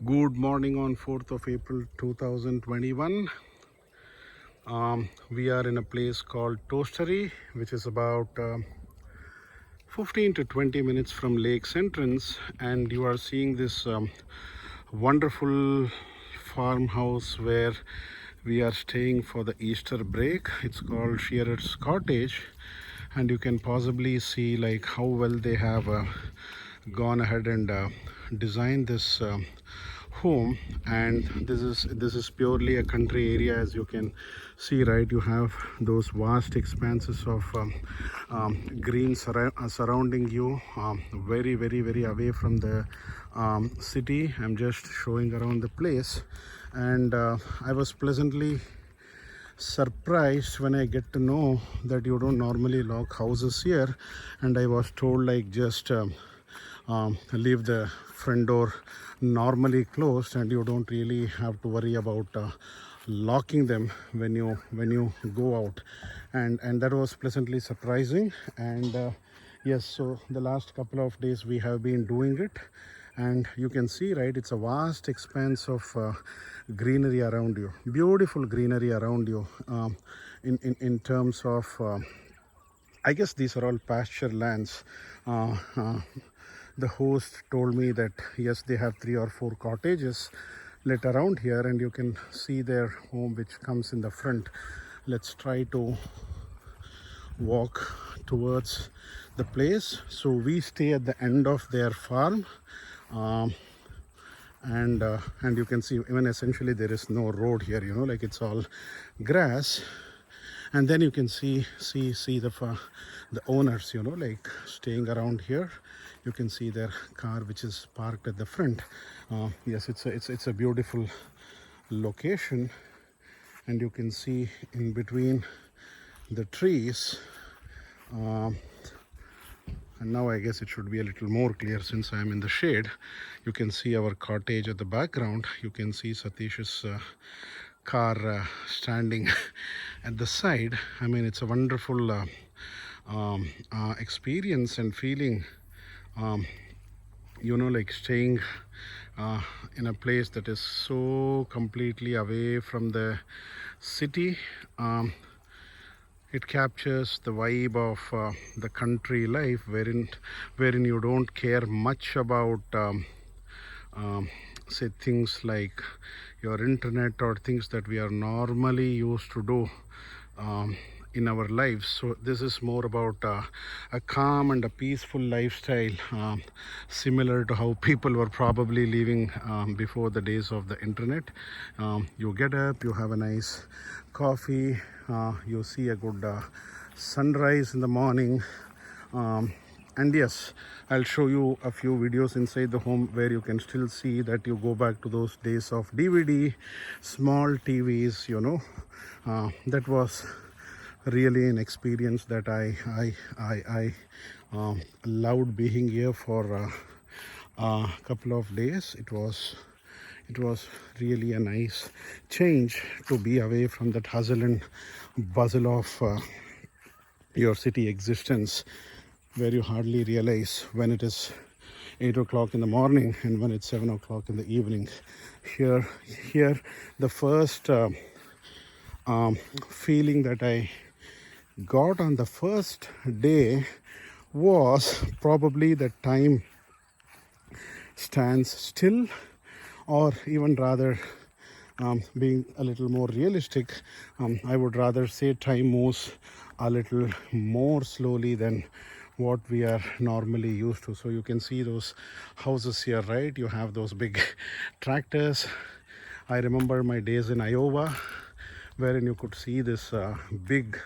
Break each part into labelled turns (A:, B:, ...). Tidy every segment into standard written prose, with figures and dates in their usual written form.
A: Good morning on 4th of April 2021. We are in a place called Toastery, which is about 15 to 20 minutes from Lake's entrance, and you are seeing this wonderful farmhouse where we are staying for the Easter break. It's called Shears Cottage, and you can possibly see like how well they have gone ahead and designed this home. And this is purely a country area, as you can see, right? You have those vast expanses of green surrounding you, very away from the city. I'm just showing around the place, and I was pleasantly surprised when I get to know that you don't normally lock houses here. And I was told like just leave the front door normally closed, and you don't really have to worry about locking them when you go out. And that was pleasantly surprising. And yes, so the last couple of days we have been doing it, and you can see, right, it's a vast expanse of greenery around you, beautiful greenery around you, in terms of I guess these are all pasture lands. The host told me that yes, they have 3 or 4 cottages lit around here, and you can see their home which comes in the front. Let's try to walk towards the place. So we stay at the end of their farm, and you can see even essentially there is no road here, like it's all grass. And then you can see the owners, like staying around here. You can see their car which is parked at the front. Yes, it's a beautiful location, and you can see in between the trees. And now I guess it should be a little more clear since I'm in the shade. You can see our cottage at the background. You can see Satish's car standing at the side. I mean, it's a wonderful experience and feeling, like staying in a place that is so completely away from the city. It captures the vibe of the country life, wherein you don't care much about say things like your internet or things that we are normally used to do in our lives. So this is more about a calm and a peaceful lifestyle, similar to how people were probably living before the days of the internet. You get up, you have a nice coffee, you see a good sunrise in the morning. And yes, I'll show you a few videos inside the home where you can still see that you go back to those days of DVD, small TVs. That was really an experience that I loved being here for a couple of days. It was really a nice change to be away from that hustle and bustle of your city existence, where you hardly realize when it is 8 o'clock in the morning and when it's 7 o'clock in the evening. Here the first feeling that I got on the first day was probably that time stands still, or even rather, being a little more realistic, I would rather say time moves a little more slowly than what we are normally used to. So you can see those houses here, right? You have those big tractors. I remember my days in Iowa, wherein you could see this big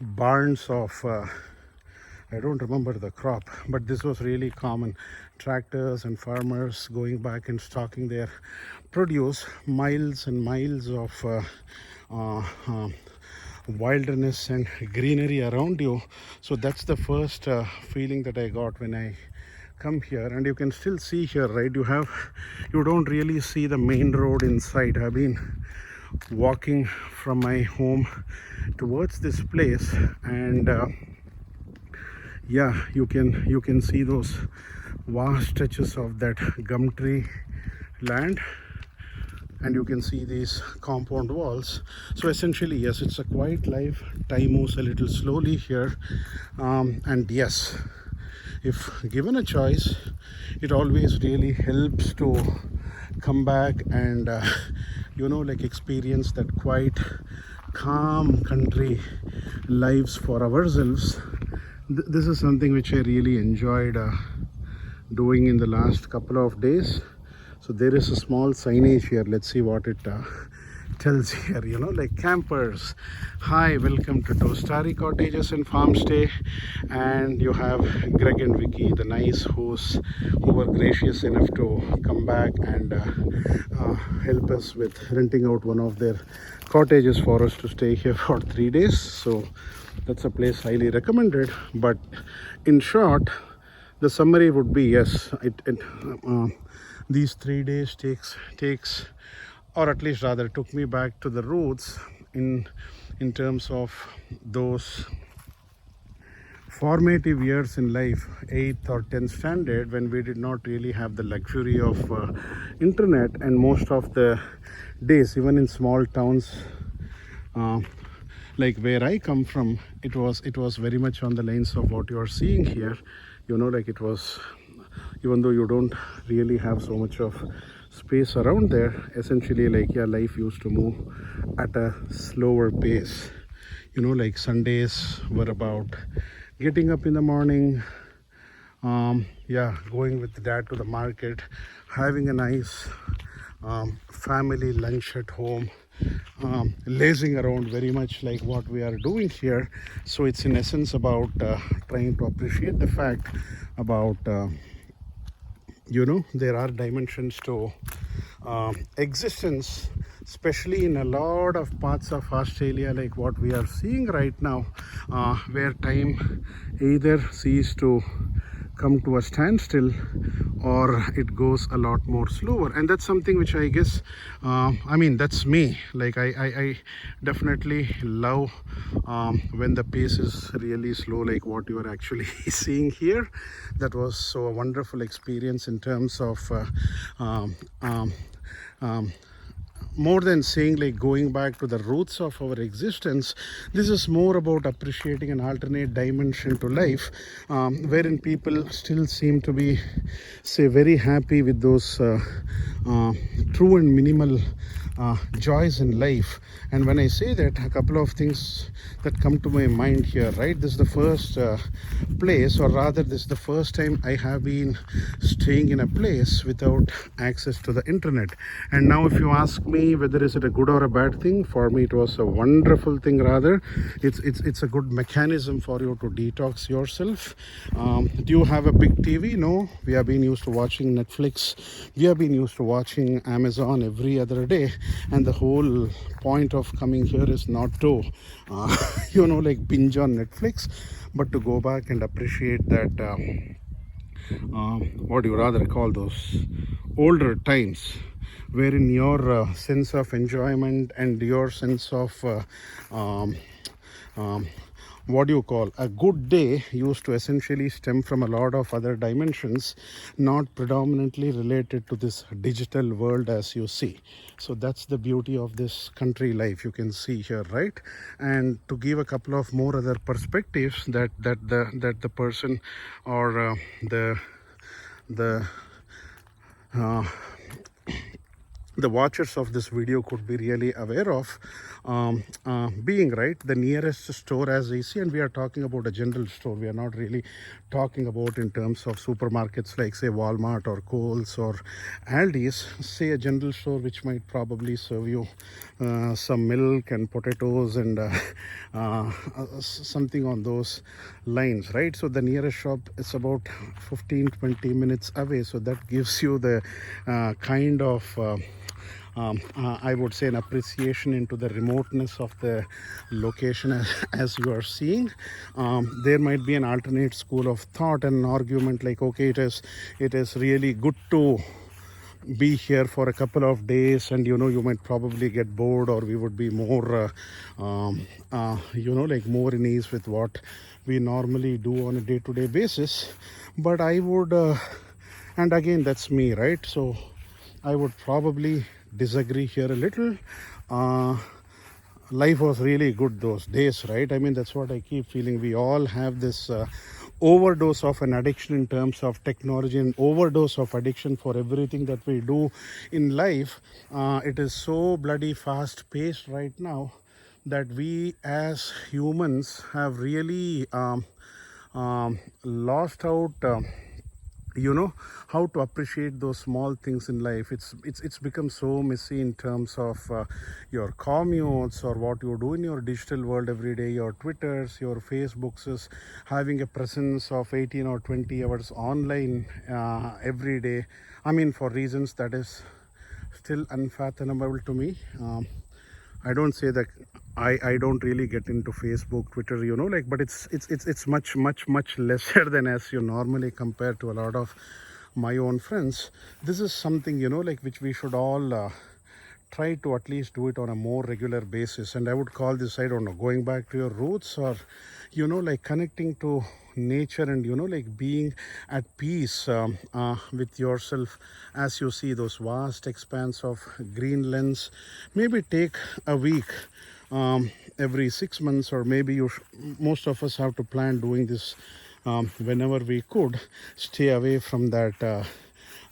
A: barns of I don't remember the crop, but this was really common. Tractors and farmers going back and stocking their produce, miles and miles of wilderness and greenery around you. So that's the first feeling that I got when I come here. And you can still see here, right? You don't really see the main road inside. I've been walking from my home towards this place, and yeah, you can see those vast stretches of that gum tree land, and you can see these compound walls. So essentially, yes, it's a quiet life. Time moves a little slowly here, and yes, if given a choice, it always really helps to come back and like experience that quiet, calm country lives for ourselves. This is something which I really enjoyed doing in the last couple of days. So there is a small signage here. Let's see what it tells here, like campers. Hi, welcome to Tostari Cottages and Farm Stay. And you have Greg and Vicky, the nice hosts, who were gracious enough to come back and help us with renting out one of their cottages for us to stay here for 3 days. So that's a place highly recommended. But in short, the summary would be, yes, these 3 days takes, or at least rather took me back to the roots in terms of those formative years in life, 8th or 10th standard, when we did not really have the luxury of internet, and most of the days, even in small towns like where I come from, it was very much on the lines of what you are seeing here. Like it was, even though you don't really have so much of space around there, essentially, like, yeah, life used to move at a slower pace. Like Sundays were about getting up in the morning, going with dad to the market, having a nice family lunch at home, lazing around, very much like what we are doing here. So it's in essence about trying to appreciate the fact about there are dimensions to existence, especially in a lot of parts of Australia, like what we are seeing right now, where time either ceases to come to a standstill or it goes a lot more slower. And that's something which I guess, that's me. Like I definitely love when the pace is really slow, like what you are actually seeing here. That was so a wonderful experience in terms of more than saying like going back to the roots of our existence. This is more about appreciating an alternate dimension to life, wherein people still seem to be, say, very happy with those true and minimal joys in life. And when I say that, a couple of things that come to my mind here, right? This is the first place, or rather this is the first time I have been staying in a place without access to the internet. And now if you ask me whether is it a good or a bad thing, for me it was a wonderful thing. Rather, it's a good mechanism for you to detox yourself. Do you have a big TV? No, we have been used to watching Netflix, we have been used to watching Amazon every other day, and the whole point of coming here is not to like binge on Netflix, but to go back and appreciate that what do you rather call those older times, wherein your sense of enjoyment and your sense of what do you call a good day used to essentially stem from a lot of other dimensions, not predominantly related to this digital world as you see. So that's the beauty of this country life, you can see here, right? And to give a couple of more other perspectives that the person or the watchers of this video could be really aware of, being right, the nearest store, as I see, and we are talking about a general store, we are not really talking about in terms of supermarkets like say Walmart or Kohl's or Aldi's, say a general store which might probably serve you some milk and potatoes and something on those lines, right? So the nearest shop is about 15-20 minutes away, so that gives you the kind of I would say an appreciation into the remoteness of the location as you are seeing. There might be an alternate school of thought and an argument like, okay, it is really good to be here for a couple of days, and you might probably get bored, or we would be more like more in ease with what we normally do on a day-to-day basis. But I would and again, that's me, right? So I would probably disagree here a little. uh, Life was really good those days, right? I mean, that's what I keep feeling. We all have this overdose of an addiction in terms of technology, and overdose of addiction for everything that we do in life. It is so bloody fast paced right now that we as humans have really lost out. You know how to appreciate those small things in life. It's become so messy in terms of your commutes or what you do in your digital world every day. Your Twitters, your Facebooks is having a presence of 18 or 20 hours online every day. I mean, for reasons that is still unfathomable to me. I don't say that I don't really get into Facebook, Twitter, like, but it's much lesser than as you normally compare to a lot of my own friends. This is something, like, which we should all try to at least do it on a more regular basis. And I would call this, I don't know, going back to your roots, or like connecting to nature, and like being at peace with yourself as you see those vast expanse of greenlands. Maybe take a week every 6 months, or maybe most of us have to plan doing this whenever we could. Stay away from that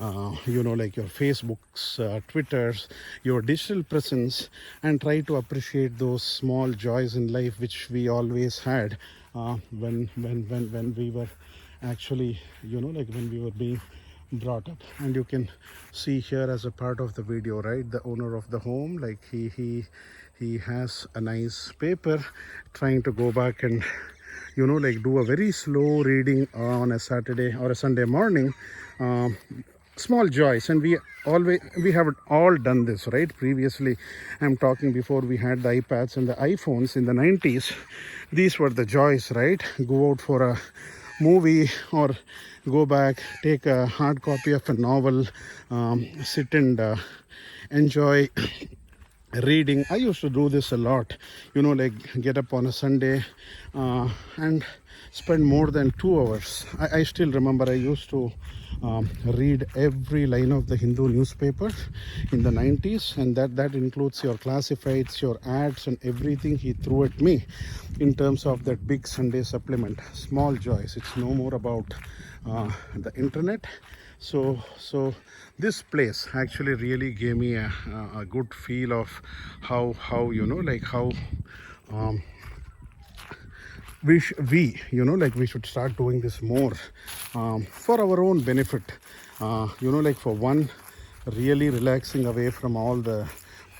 A: like your Facebooks, Twitters, your digital presence, and try to appreciate those small joys in life which we always had when we were actually, like when we were being brought up. And you can see here as a part of the video, right, the owner of the home, like he has a nice paper, trying to go back and like do a very slow reading on a Saturday or a Sunday morning. Small joys, and we have all done this, right? Previously, I'm talking before we had the iPads and the iPhones in the 90s. These were the joys, right? Go out for a movie, or go back, take a hard copy of a novel, sit and enjoy reading. I used to do this a lot, like get up on a Sunday and spend more than 2 hours. I still remember I used to read every line of the Hindu newspaper in the 90s, and that includes your classifieds, your ads, and everything he threw at me in terms of that big Sunday supplement. Small joys. It's no more about the internet. So this place actually really gave me a good feel of how like how we like we should start doing this more for our own benefit. Like for one, really relaxing away from all the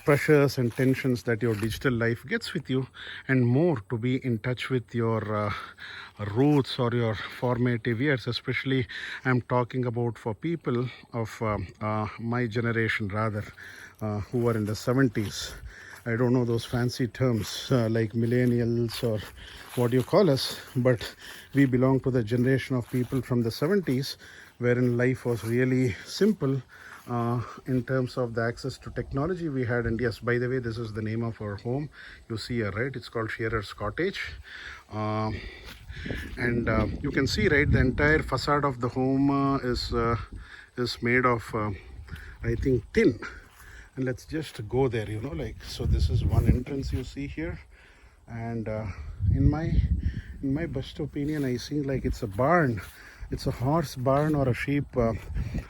A: pressures and tensions that your digital life gets with you, and more to be in touch with your roots or your formative years. Especially I'm talking about for people of my generation, rather, who are in the 70s. I don't know those fancy terms like millennials or what you call us, but we belong to the generation of people from the 70s, wherein life was really simple in terms of the access to technology we had. And yes, by the way, this is the name of our home. You see here, right? It's called Shears Cottage. And you can see, right, the entire facade of the home is made of I think tin. And let's just go there, like, so this is one entrance you see here. And in my best opinion, I think like it's a barn. It's a horse barn or a sheep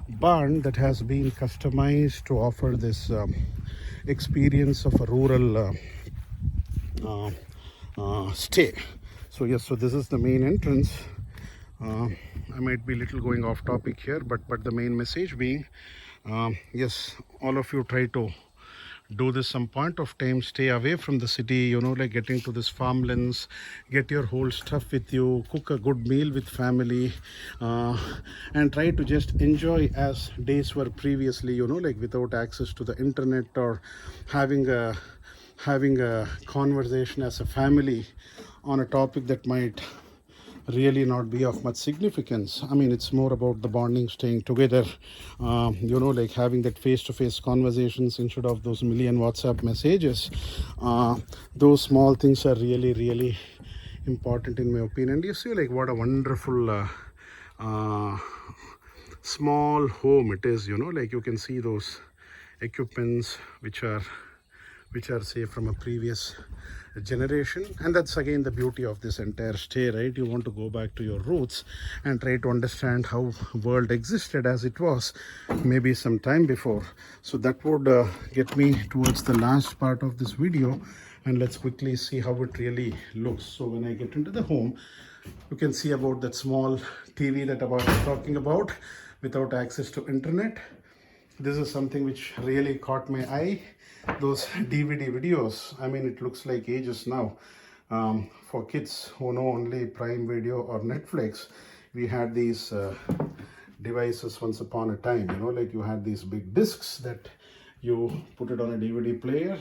A: barn that has been customized to offer this experience of a rural stay. So yes, so this is the main entrance. I might be a little going off topic here, but the main message being, yes, all of you try to do this some point of time. Stay away from the city, like getting to this farmlands, get your whole stuff with you, cook a good meal with family, and try to just enjoy as days were previously, like without access to the internet, or having a conversation as a family on a topic that might really not be of much significance. I mean, it's more about the bonding, staying together, like having that face-to-face conversations instead of those million WhatsApp messages. Those small things are really important in my opinion. You see, like, what a wonderful small home it is. Like you can see those equipments which are say from a previous generation. And that's again the beauty of this entire stay, right? You want to go back to your roots and try to understand how world existed as it was maybe some time before. So that would get me towards the last part of this video, and let's quickly see how it really looks. So when I get into the home, you can see about that small TV that I was talking about without access to internet. This is something which really caught my eye. Those DVD videos, I mean, it looks like ages now. For kids who know only Prime Video or Netflix, we had these devices once upon a time, you know, like you had these big discs that you put it on a DVD player.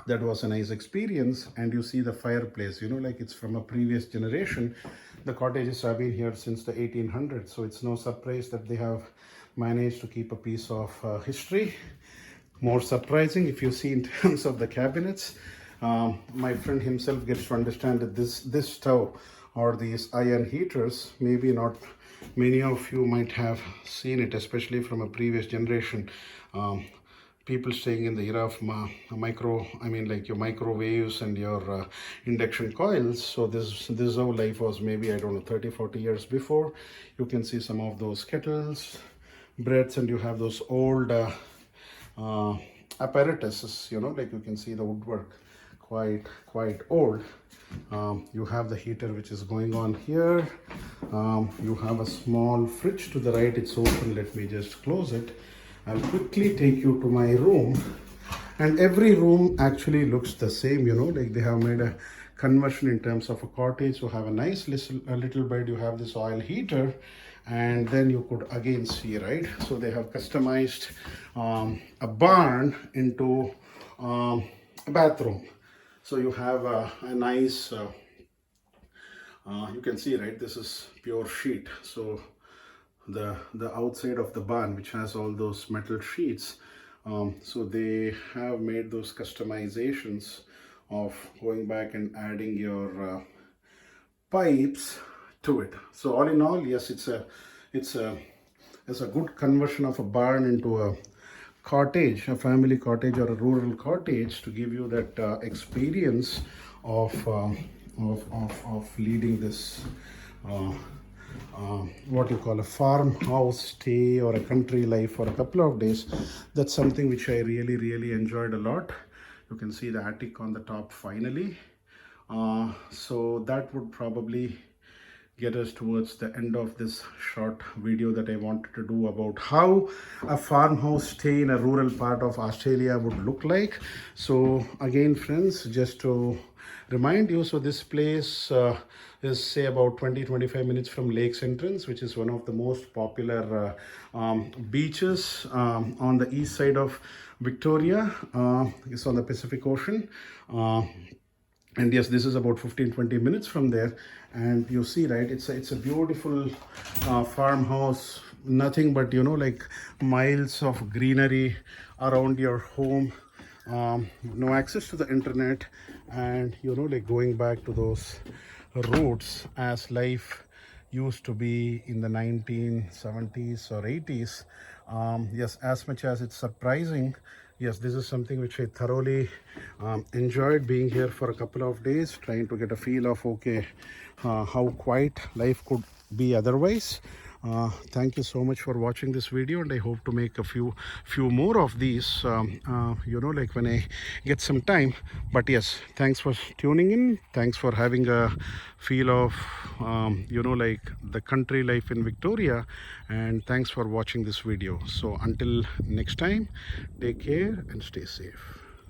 A: That was a nice experience. And you see the fireplace, you know, like it's from a previous generation. The cottages have been here since the 1800s, so it's no surprise that they have managed to keep a piece of history. More surprising, if you see in terms of the cabinets, my friend himself gets to understand that this stove or these iron heaters, maybe not many of you might have seen it, especially from a previous generation. People staying in the era of like your microwaves and your induction coils. So this is how life was maybe, I don't know, 30-40 years before. You can see some of those kettles, breads, and you have those old apparatuses, you know, like you can see the woodwork quite old. You have the heater which is going on here. You have a small fridge to the right, it's open. Let me just close it. I'll quickly take you to my room, and every room actually looks the same, you know, like they have made a conversion in terms of a cottage. You have a nice little bed, you have this oil heater, and then you could again see, right? So they have customized a barn into a bathroom. So you have a nice, you can see, right, this is pure sheet. So the outside of the barn, which has all those metal sheets, so they have made those customizations of going back and adding your pipes to it. So all in all, yes, it's a good conversion of a barn into a cottage, a family cottage or a rural cottage, to give you that experience of leading this what you call a farmhouse stay or a country life for a couple of days. That's something which I really enjoyed a lot. You can see the attic on the top finally. So that would probably get us towards the end of this short video that I wanted to do about how a farmhouse stay in a rural part of Australia would look like. So again, friends, just to remind you, so this place is say about 20-25 minutes from Lakes Entrance, which is one of the most popular beaches on the east side of Victoria. It's on the Pacific Ocean. And yes, this is about 15-20 minutes from there. And you see, right, it's a beautiful farmhouse. Nothing but, you know, like miles of greenery around your home. No access to the internet, and you know, like going back to those roots as life used to be in the 1970s or 80s. Yes, as much as it's surprising, yes, this is something which I thoroughly enjoyed being here for a couple of days, trying to get a feel of, okay, how quiet life could be otherwise. Thank you so much for watching this video, and I hope to make a few more of these, you know, like when I get some time. But yes, thanks for tuning in. Thanks for having a feel of, you know, like the country life in Victoria. And thanks for watching this video. So until next time, take care and stay safe.